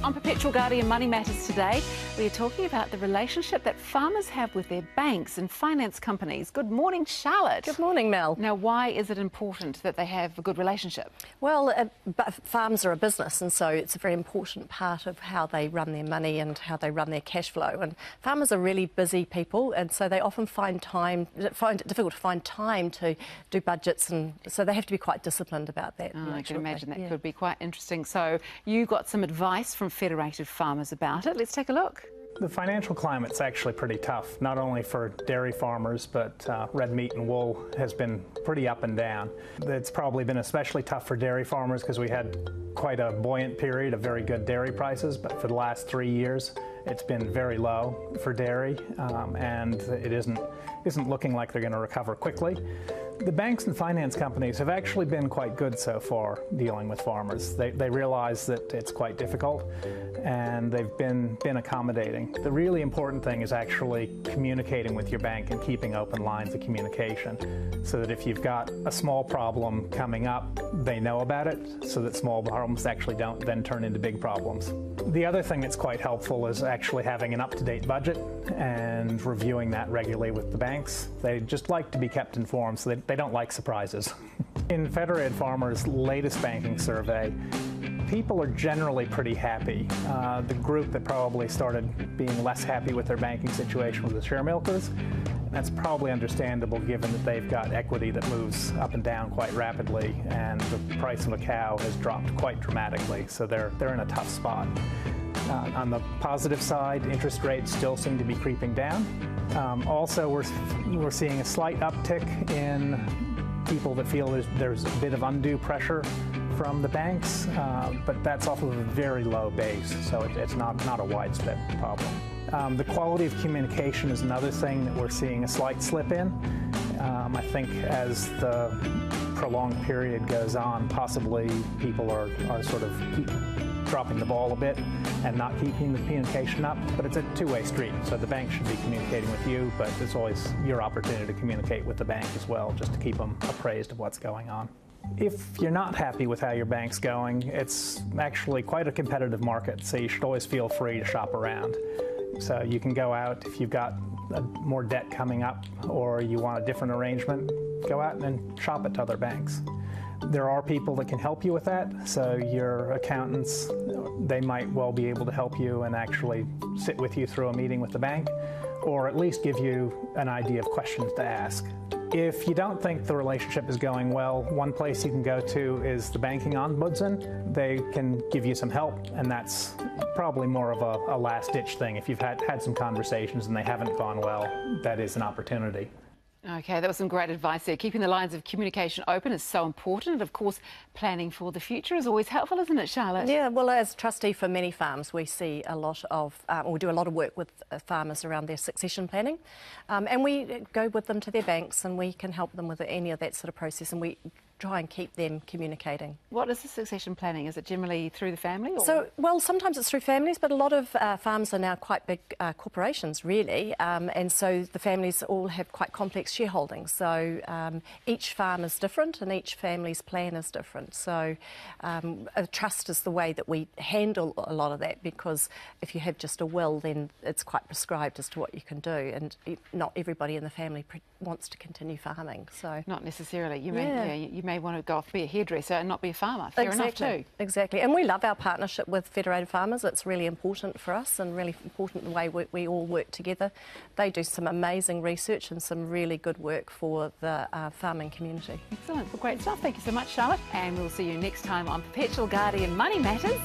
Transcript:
On Perpetual Guardian Money Matters today, we are talking about the relationship that farmers have with their banks and finance companies. Good morning, Charlotte. Good morning, Mel. Now, why is it important that they have a good relationship? Well, farms are a business, and so it's a very important part of how they run their money and how they run their cash flow. And farmers are really busy people, and so they often find it difficult to find time to do budgets, and so they have to be quite disciplined about that. I can imagine that could be quite interesting. So you got some advice from Federated Farmers about it. Let's take a look. The financial climate's actually pretty tough, not only for dairy farmers, but red meat and wool has been pretty up and down. It's probably been especially tough for dairy farmers because we had quite a buoyant period of very good dairy prices, but for the last 3 years it's been very low for dairy, and it isn't looking like they're going to recover quickly. The banks and finance companies have actually been quite good so far dealing with farmers. They realize that it's quite difficult, and they've been accommodating. The really important thing is actually communicating with your bank and keeping open lines of communication, so that if you've got a small problem coming up, they know about it, so that small problems actually don't then turn into big problems. The other thing that's quite helpful is actually having an up-to-date budget and reviewing that regularly with the banks. They just like to be kept informed, so they don't like surprises. In Federated Farmers' latest banking survey, people are generally pretty happy. The group that probably started being less happy with their banking situation was the share milkers. That's probably understandable given that they've got equity that moves up and down quite rapidly, and the price of a cow has dropped quite dramatically, so they're in a tough spot. On the positive side, interest rates still seem to be creeping down. Also, we're seeing a slight uptick in people that feel there's a bit of undue pressure from the banks, but that's off of a very low base, so it's not a widespread problem. The quality of communication is another thing that we're seeing a slight slip in. I think as the prolonged period goes on, possibly people are sort of dropping the ball a bit and not keeping the communication up, but it's a two-way street, so the bank should be communicating with you, but it's always your opportunity to communicate with the bank as well, just to keep them appraised of what's going on. If you're not happy with how your bank's going, it's actually quite a competitive market, so you should always feel free to shop around. So you can go out if you've got more debt coming up or you want a different arrangement, go out and shop at other banks. There are people that can help you with that, so your accountants, they might well be able to help you and actually sit with you through a meeting with the bank, or at least give you an idea of questions to ask. If you don't think the relationship is going well, one place you can go to is the banking ombudsman. They can give you some help, and that's probably more of a last-ditch thing. If you've had some conversations and they haven't gone well, that is an opportunity. Okay, that was some great advice there. Keeping the lines of communication open is so important. And of course, planning for the future is always helpful, isn't it, Charlotte? Yeah, well, as trustee for many farms, we see a lot of, we do a lot of work with farmers around their succession planning. And we go with them to their banks and we can help them with any of that sort of process, and we try and keep them communicating. What is the succession planning? Is it generally through the family? Or? So, well, sometimes it's through families, but a lot of farms are now quite big corporations, really, and so the families all have quite complex shareholdings. So each farm is different and each family's plan is different. So a trust is the way that we handle a lot of that, because if you have just a will, then it's quite prescribed as to what you can do, and not everybody in the family wants to continue farming. So not necessarily. You may want to go off, be a hairdresser and not be a farmer. Fair enough too. Exactly. And we love our partnership with Federated Farmers. It's really important for us and really important the way we all work together. They do some amazing research and some really good work for the farming community. Excellent. Well, great stuff. Thank you so much, Charlotte. And we'll see you next time on Perpetual Guardian Money Matters.